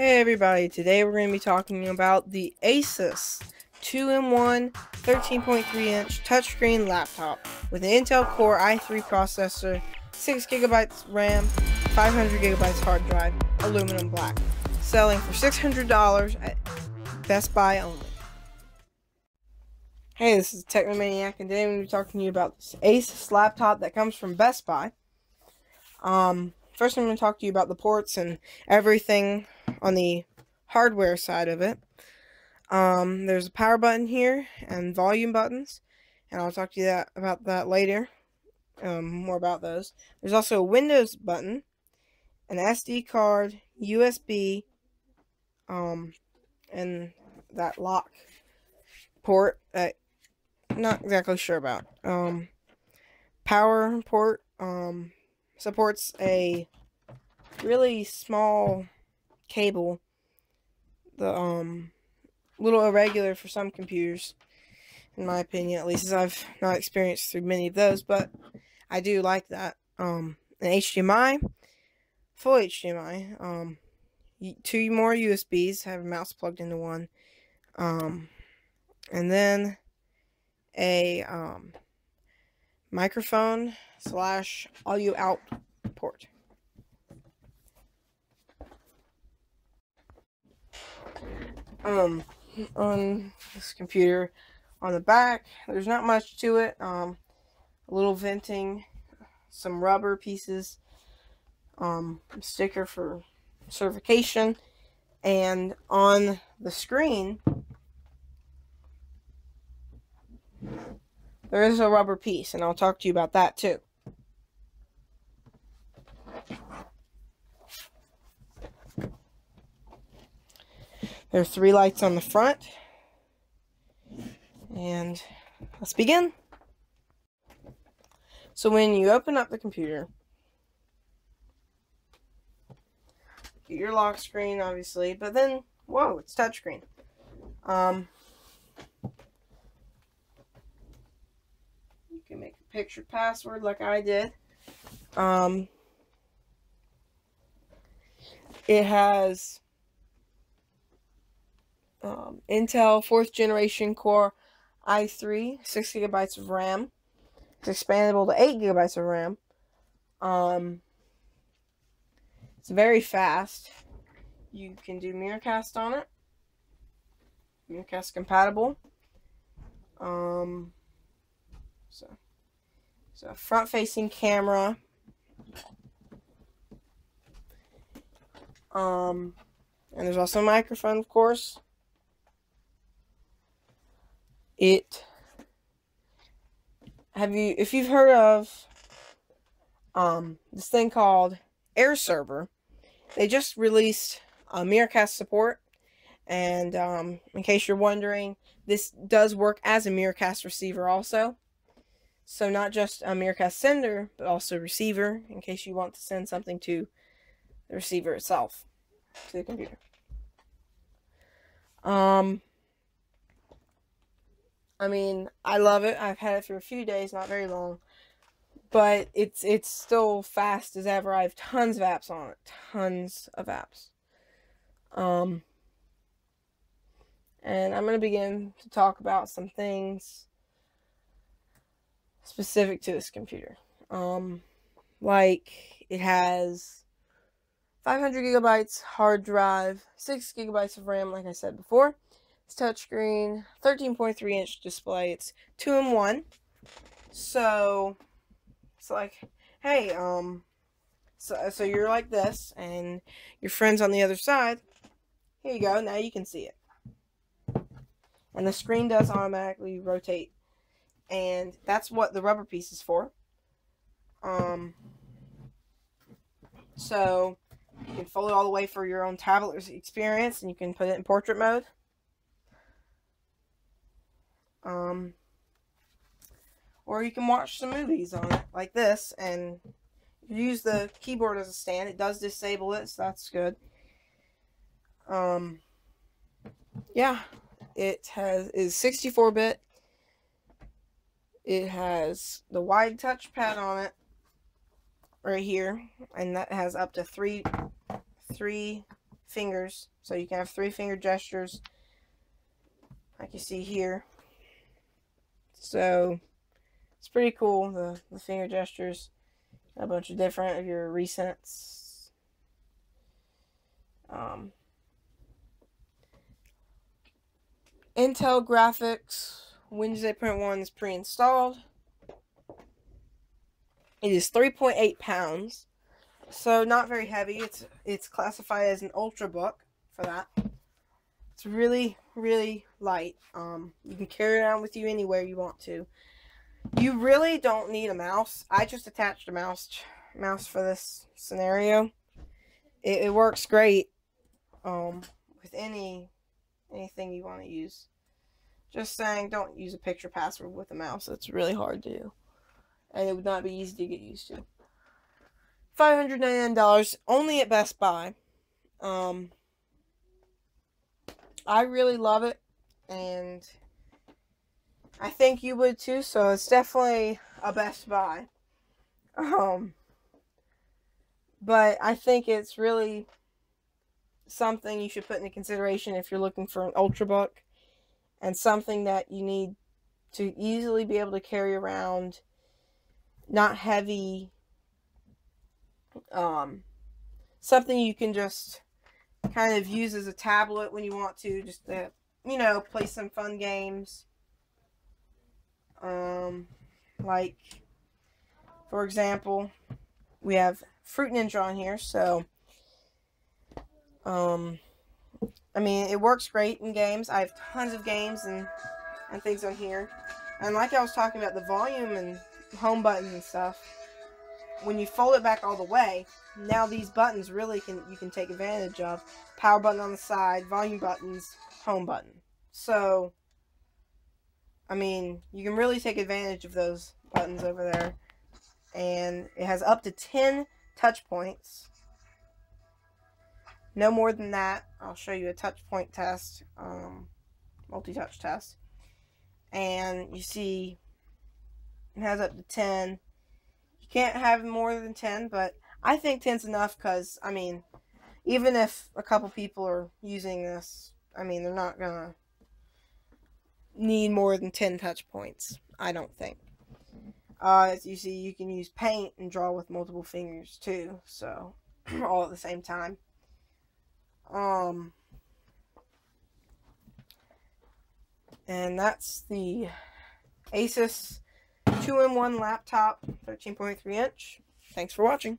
Hey everybody, today we're going to be talking about the Asus 2-in-1 13.3-inch touchscreen laptop with an Intel Core i3 processor, 6GB RAM, 500GB hard drive, aluminum black, selling for $600 at Best Buy only. Hey, this is Technomaniac, and today we're going to be talking to you about this Asus laptop that comes from Best Buy. First I'm going to talk to you about the ports and everything on the hardware side of it. There's a power button here and volume buttons, and I'll talk to you about that later. More about those. There's also a Windows button, an SD card, USB, and that lock port that I'm not exactly sure about. Power port supports a really small cable, the little irregular for some computers, in my opinion, at least, as I've not experienced through many of those, but I do like that. An HDMI, full HDMI, 2 more USBs, have a mouse plugged into one, and then a microphone / audio out port. On this computer, on the back, there's not much to it. A little venting, some rubber pieces, sticker for certification, and on the screen there is a rubber piece, and I'll talk to you about that too. There are 3 lights on the front, and let's begin. So when you open up the computer, get your lock screen, obviously, but then, whoa, it's touchscreen. You can make a picture password like I did. It has Intel 4th generation Core i3, 6GB of RAM. It's expandable to 8GB of RAM. It's very fast. You can do Miracast on it. Miracast compatible. So front-facing camera. And there's also a microphone, of course. If you've heard of this thing called Air Server, they just released Miracast support, and in case you're wondering, this does work as a Miracast receiver also. So not just a Miracast sender, but also receiver, in case you want to send something to the receiver itself, to the computer. I mean, I love it. I've had it for a few days, not very long, but it's still fast as ever. I have tons of apps on it, tons of apps. And I'm going to begin to talk about some things specific to this computer. Like, it has 500GB hard drive, 6GB of RAM, like I said before. It's touchscreen, 13.3-inch display. It's 2-in-1. So it's like, hey, so you're like this, and your friend's on the other side. Here you go. Now you can see it. And the screen does automatically rotate, and that's what the rubber piece is for. So you can fold it all the way for your own tablet experience, and you can put it in portrait mode. Or you can watch some movies on it, like this, and you use the keyboard as a stand. It does disable it, so that's good. Yeah, it is 64-bit. It has the wide touchpad on it right here, and that has up to three fingers. So you can have 3 finger gestures, like you see here. So it's pretty cool, the finger gestures. A bunch of different of your recents. Intel graphics, Windows 8.1 is pre-installed. It is 3.8 pounds, so not very heavy. It's classified as an ultrabook for that. It's really, really light. You can carry it around with you anywhere you want to. You really don't need a mouse. I just attached a mouse for this scenario. It works great with anything you want to use. Just saying, don't use a picture password with a mouse. It's really hard to do. And it would not be easy to get used to. $599, only at Best Buy. I really love it, and I think you would too, so it's definitely a Best Buy. But I think it's really something you should put into consideration if you're looking for an ultrabook, and something that you need to easily be able to carry around. Not heavy. Something you can just kind of use as a tablet when you want to, just to, play some fun games. Like, for example, we have Fruit Ninja on here, so, I mean, it works great in games. I have tons of games and things on here. And like I was talking about, the volume and home buttons and stuff, when you fold it back all the way, now these buttons really you can take advantage of. Power button on the side, volume buttons, home button. So, I mean, you can really take advantage of those buttons over there. And it has up to 10 touch points. No more than that. I'll show you a touch point test, multi-touch test. And you see it has up to 10. You can't have more than 10, but I think 10's enough because, I mean, even if a couple people are using this, I mean, they're not going to need more than 10 touch points, I don't think. As you see, you can use paint and draw with multiple fingers too, so all at the same time. And that's the Asus 2-in-1 laptop, 13.3 inch. Thanks for watching.